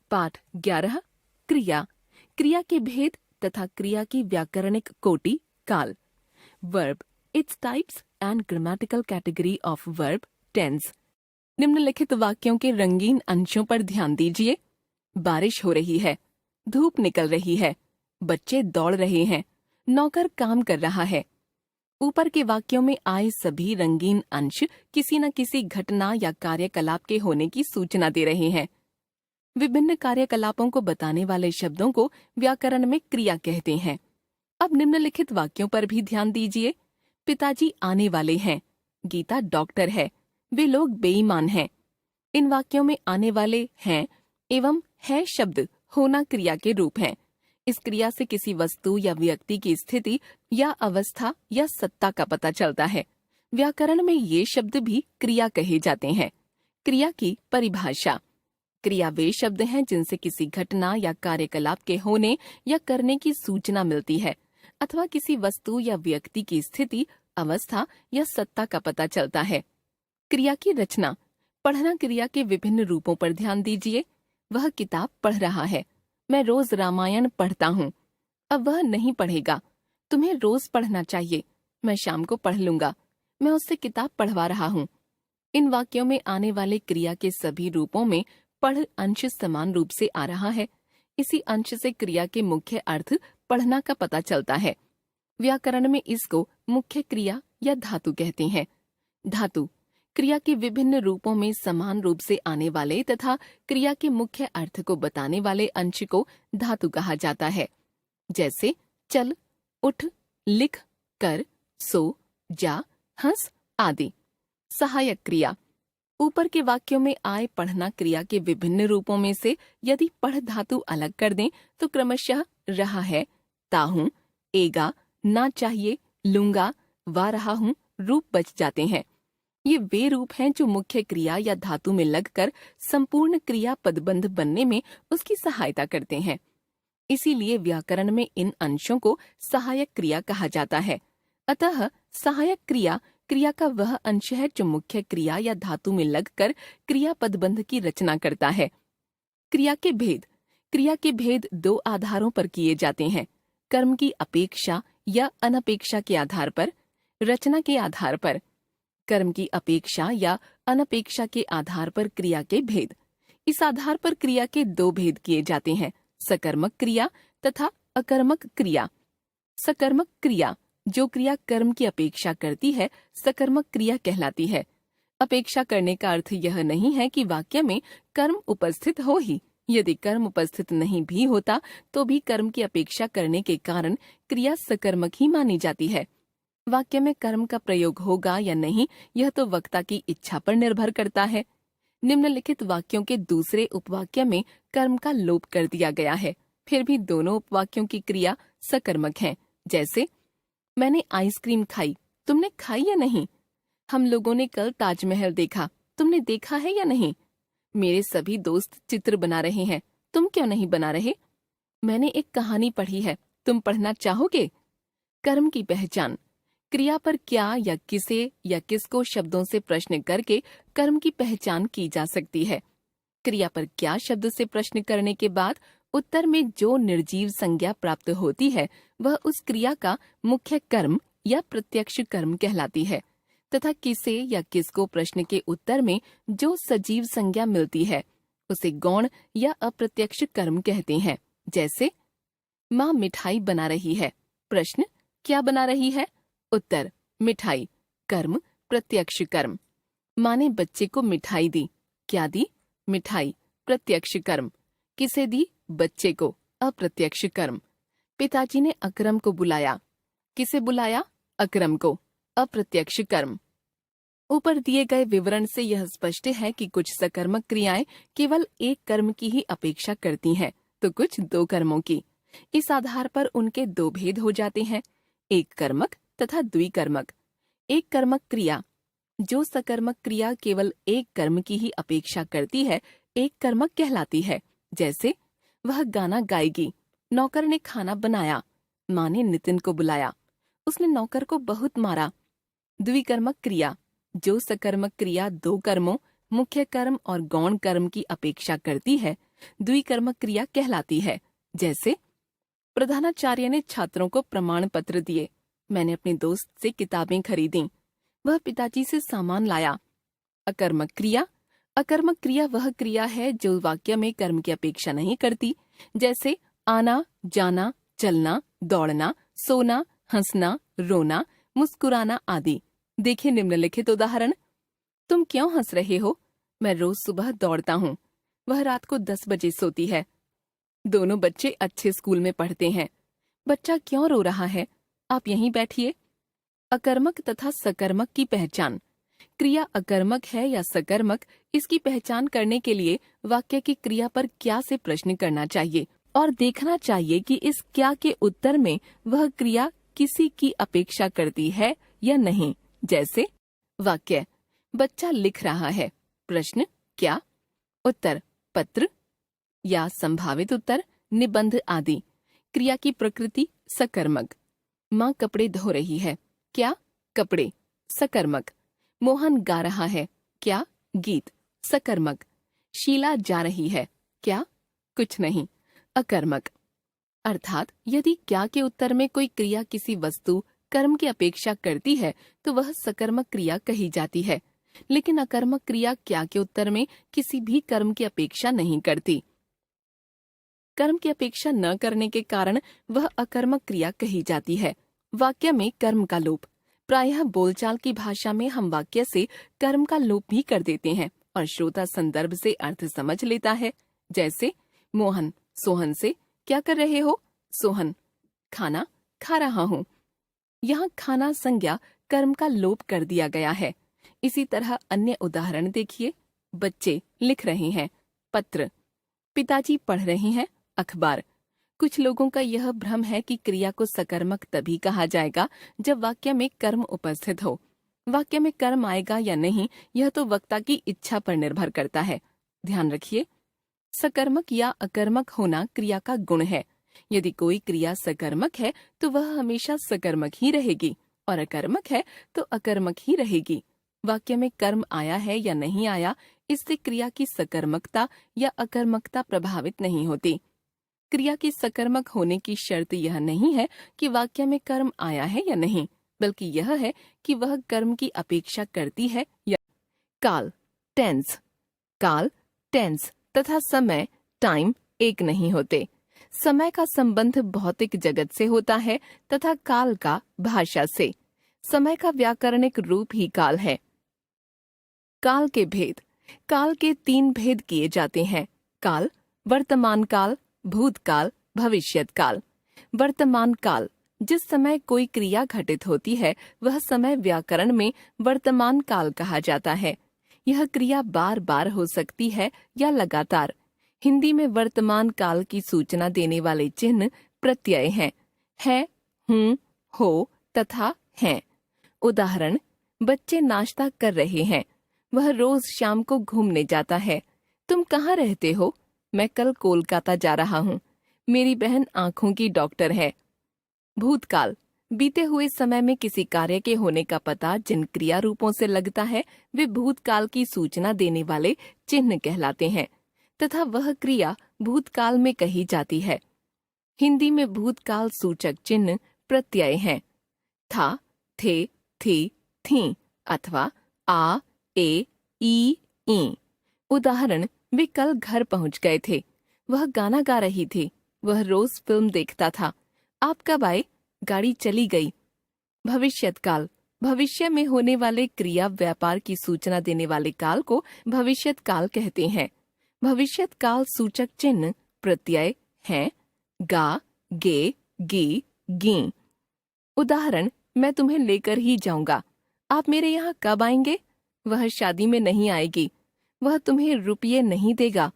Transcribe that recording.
पाठ 11 क्रिया, क्रिया के भेद तथा क्रिया की व्याकरणिक कोटि काल। Verb, its types and grammatical category of verb, tense. निम्नलिखित वाक्यों के रंगीन अंशों पर ध्यान दीजिए। बारिश हो रही है, धूप निकल रही है, बच्चे दौड़ रहे हैं, नौकर काम कर रहा है। ऊपर के वाक्यों में आए सभी रंगीन अंश किसी न किसी घटना या कार्यकलाप के होने की सूचना दे रहे हैं। विभिन्न कार्यकलापों को बताने वाले शब्दों को व्याकरण में क्रिया कहते हैं। अब निम्नलिखित वाक्यों पर भी ध्यान दीजिए। पिताजी आने वाले हैं, गीता डॉक्टर है, वे लोग बेईमान हैं। इन वाक्यों में आने वाले हैं एवं है शब्द होना क्रिया के रूप हैं। इस क्रिया से किसी वस्तु या व्यक्ति की स्थिति या अवस्था या सत्ता का पता चलता है। व्याकरण में ये शब्द भी क्रिया कहे जाते हैं। क्रिया की परिभाषा। क्रिया वे शब्द हैं जिनसे किसी घटना या कार्यकलाप के होने या करने की सूचना मिलती है अथवा किसी वस्तु या व्यक्ति की स्थिति, अवस्था या सत्ता का पता चलता है। क्रिया की रचना। पढ़ना क्रिया के विभिन्न रूपों पर ध्यान दीजिए। वह किताब पढ़ रहा है, मैं रोज रामायण पढ़ता हूँ। अब वह नहीं पढ़ेगा, तुम्हें रोज पढ़ना चाहिए, मैं शाम को पढ़ लूंगा, मैं उससे किताब पढ़वा रहा हूँ। इन वाक्यों में आने वाले क्रिया के सभी रूपों में पढ़ अंश समान रूप से आ रहा है। इसी अंश से क्रिया के मुख्य अर्थ पढ़ना का पता चलता है। व्याकरण में इसको मुख्य क्रिया या धातु कहते हैं। धातु, क्रिया के विभिन्न रूपों में समान रूप से आने वाले तथा क्रिया के मुख्य अर्थ को बताने वाले अंश को धातु कहा जाता है। जैसे चल, उठ, लिख, कर, सो, जा, हंस आदि। सहायक क्रिया। ऊपर के वाक्यों में आए पढ़ना क्रिया के विभिन्न रूपों में से यदि पढ़ धातु अलग कर दें तो क्रमशः रहा है, ताहूं, एगा, ना चाहिए, लूंगा, वा रहा हूं रूप बच जाते हैं। ये वे रूप हैं जो मुख्य क्रिया या धातु में लगकर संपूर्ण क्रिया पदबंध बनने में उसकी सहायता करते हैं। इसीलिए व्याकरण में इन अंशों को सहायक क्रिया कहा जाता है। अतः सहायक क्रिया क्रिया का वह अंश है जो मुख्य क्रिया या धातु में लगकर क्रिया पदबंध की रचना करता है। क्रिया के भेद। क्रिया के भेद दो आधारों पर किए जाते हैं, कर्म की अपेक्षा या अनपेक्षा के आधार पर, रचना के आधार पर। कर्म की अपेक्षा या अनपेक्षा के आधार पर क्रिया के भेद। इस आधार पर क्रिया के दो भेद किए जाते हैं, सकर्मक क्रिया तथा अकर्मक क्रिया। सकर्मक क्रिया, जो क्रिया कर्म की अपेक्षा करती है, सकर्मक क्रिया कहलाती है। अपेक्षा करने का अर्थ यह नहीं है कि वाक्य में कर्म उपस्थित हो ही। यदि कर्म उपस्थित नहीं भी होता तो भी कर्म की अपेक्षा करने के कारण क्रिया सकर्मक ही मानी जाती है। वाक्य में कर्म का प्रयोग होगा या नहीं, यह तो वक्ता की इच्छा पर निर्भर करता है। निम्नलिखित वाक्यों के दूसरे उपवाक्य में कर्म का लोप कर दिया गया है, फिर भी दोनों उपवाक्यों की क्रिया सकर्मक है। जैसे मैंने आइसक्रीम खाई, तुमने खाई या नहीं? हम लोगों ने कल ताजमहल देखा, तुमने देखा है या नहीं? मेरे सभी दोस्त चित्र बना रहे हैं, तुम क्यों नहीं बना रहे? मैंने एक कहानी पढ़ी है, तुम पढ़ना चाहोगे? कर्म की पहचान। क्रिया पर क्या या किसे या किसको शब्दों से प्रश्न करके कर्म की पहचान की जा सकती है। क्रिया पर क्या शब्द से प्रश्न करने के बाद उत्तर में जो निर्जीव संज्ञा प्राप्त होती है वह उस क्रिया का मुख्य कर्म या प्रत्यक्ष कर्म कहलाती है, तथा किसे या किसको प्रश्न के उत्तर में जो सजीव संज्ञा मिलती है उसे गौण या अप्रत्यक्ष कर्म कहते हैं। जैसे माँ मिठाई बना रही है, प्रश्न क्या बना रही है? उत्तर मिठाई, कर्म प्रत्यक्ष कर्म। माँ ने बच्चे को मिठाई दी, क्या दी? मिठाई, प्रत्यक्ष कर्म। किसे दी? बच्चे को, अप्रत्यक्ष कर्म। पिताजी ने अकरम को बुलाया, किसे बुलाया? अकरम को, अप्रत्यक्ष कर्म। ऊपर दिए गए विवरण से यह स्पष्ट है कि कुछ सकर्मक क्रियाएं केवल एक कर्म की ही अपेक्षा करती हैं, तो कुछ दो कर्मों की। इस आधार पर उनके दो भेद हो जाते हैं, एक कर्मक तथा द्विकर्मक। एक कर्मक क्रिया, जो सकर्मक क्रिया केवल एक कर्म की ही अपेक्षा करती है, एक कर्मक कहलाती है। जैसे वह गाना गाएगी, नौकर ने खाना बनाया, माँ ने नितिन को बुलाया, उसने नौकर को बहुत मारा। द्विकर्मक क्रिया, जो सकर्मक क्रिया दो कर्मों, मुख्य कर्म और गौण कर्म की अपेक्षा करती है, द्विकर्मक क्रिया कहलाती है। जैसे प्रधानाचार्य ने छात्रों को प्रमाण पत्र दिए, मैंने अपने दोस्त से किताबें खरीदी, वह पिताजी से सामान लाया। अकर्मक क्रिया। अकर्मक क्रिया वह क्रिया है जो वाक्य में कर्म की अपेक्षा नहीं करती, जैसे आना, जाना, चलना, दौड़ना, सोना, हंसना, रोना, मुस्कुराना आदि। देखिए निम्नलिखित उदाहरण। तुम क्यों हंस रहे हो? मैं रोज सुबह दौड़ता हूँ। वह रात को 10 बजे सोती है। दोनों बच्चे अच्छे स्कूल में पढ़ते हैं। बच्चा क्यों रो रहा है? आप यहीं बैठिए। अकर्मक तथा सकर्मक की पहचान। क्रिया अकर्मक है या सकर्मक, इसकी पहचान करने के लिए वाक्य की क्रिया पर क्या से प्रश्न करना चाहिए और देखना चाहिए कि इस क्या के उत्तर में वह क्रिया किसी की अपेक्षा करती है या नहीं। जैसे वाक्य बच्चा लिख रहा है, प्रश्न क्या, उत्तर पत्र या संभावित उत्तर निबंध आदि। क्रिया की प्रकृति सकर्मक। माँ कपड़े धो रही है, क्या, कपड़े, सकर्मक। मोहन गा रहा है, क्या, गीत, सकर्मक। शीला जा रही है, क्या, कुछ नहीं, अकर्मक। अर्थात यदि क्या के उत्तर में कोई क्रिया किसी वस्तु कर्म की अपेक्षा करती है तो वह सकर्मक क्रिया कही जाती है, लेकिन अकर्मक क्रिया क्या के उत्तर में किसी भी कर्म की अपेक्षा नहीं करती। कर्म की अपेक्षा न करने के कारण वह अकर्मक क्रिया कही जाती है। वाक्य में कर्म का लोप। प्रायः बोलचाल की भाषा में हम वाक्य से कर्म का लोप भी कर देते हैं और श्रोता संदर्भ से अर्थ समझ लेता है। जैसे मोहन सोहन से क्या कर रहे हो? सोहन खाना खा रहा हूँ। यहाँ खाना संज्ञा कर्म का लोप कर दिया गया है। इसी तरह अन्य उदाहरण देखिए। बच्चे लिख रहे हैं, पत्र। पिताजी पढ़ रहे हैं, अखबार। कुछ लोगों का यह भ्रम है कि क्रिया को सकर्मक तभी कहा जाएगा जब वाक्य में कर्म उपस्थित हो। वाक्य में कर्म आएगा या नहीं यह तो वक्ता की इच्छा पर निर्भर करता है। ध्यान रखिए, सकर्मक या अकर्मक होना क्रिया का गुण है। यदि कोई क्रिया सकर्मक है तो वह हमेशा सकर्मक ही रहेगी और अकर्मक है तो अकर्मक ही रहेगी। वाक्य में कर्म आया है या नहीं आया, इससे क्रिया की सकर्मकता या अकर्मकता प्रभावित नहीं होती। क्रिया की सकर्मक होने की शर्त यह नहीं है कि वाक्य में कर्म आया है या नहीं, बल्कि यह है कि वह कर्म की अपेक्षा करती है या। काल टेंस। काल टेंस तथा समय टाइम एक नहीं होते। समय का संबंध भौतिक जगत से होता है तथा काल का भाषा से। समय का व्याकरणिक रूप ही काल है। काल के भेद। काल के 3 भेद किए जाते हैं। काल, वर्तमान काल, भूतकाल, भविष्यत काल। वर्तमान काल, जिस समय कोई क्रिया घटित होती है वह समय व्याकरण में वर्तमान काल कहा जाता है। यह क्रिया बार बार हो सकती है या लगातार। हिंदी में वर्तमान काल की सूचना देने वाले चिन्ह प्रत्यय हैं, है, हूँ, हो तथा हैं। उदाहरण, बच्चे नाश्ता कर रहे हैं, वह रोज शाम को घूमने जाता है। तुम कहाँ रहते हो? मैं कल कोलकाता जा रहा हूँ। मेरी बहन आँखों की डॉक्टर है। भूतकाल, बीते हुए समय में किसी कार्य के होने का पता जिन क्रिया रूपों से लगता है वे भूतकाल की सूचना देने वाले चिन्ह कहलाते हैं तथा वह क्रिया भूतकाल में कही जाती है। हिंदी में भूतकाल सूचक चिन्ह प्रत्यय हैं, था, थे, थी, थीं अथवा आ, ए, ई, ई। उदाहरण, वे कल घर पहुंच गए थे। वह गाना गा रही थी। वह रोज फिल्म देखता था। आप कब आए? गाड़ी चली गई। भविष्यत काल, भविष्य में होने वाले क्रिया व्यापार की सूचना देने वाले काल को भविष्यत काल कहते हैं। भविष्यत काल सूचक चिन्ह प्रत्यय हैं, गा, गे, गी, गी। उदाहरण, मैं तुम्हें लेकर ही जाऊंगा। आप मेरे यहाँ कब आएंगे? वह शादी में नहीं आएगी। वह तुम्हें रुपये नहीं देगा।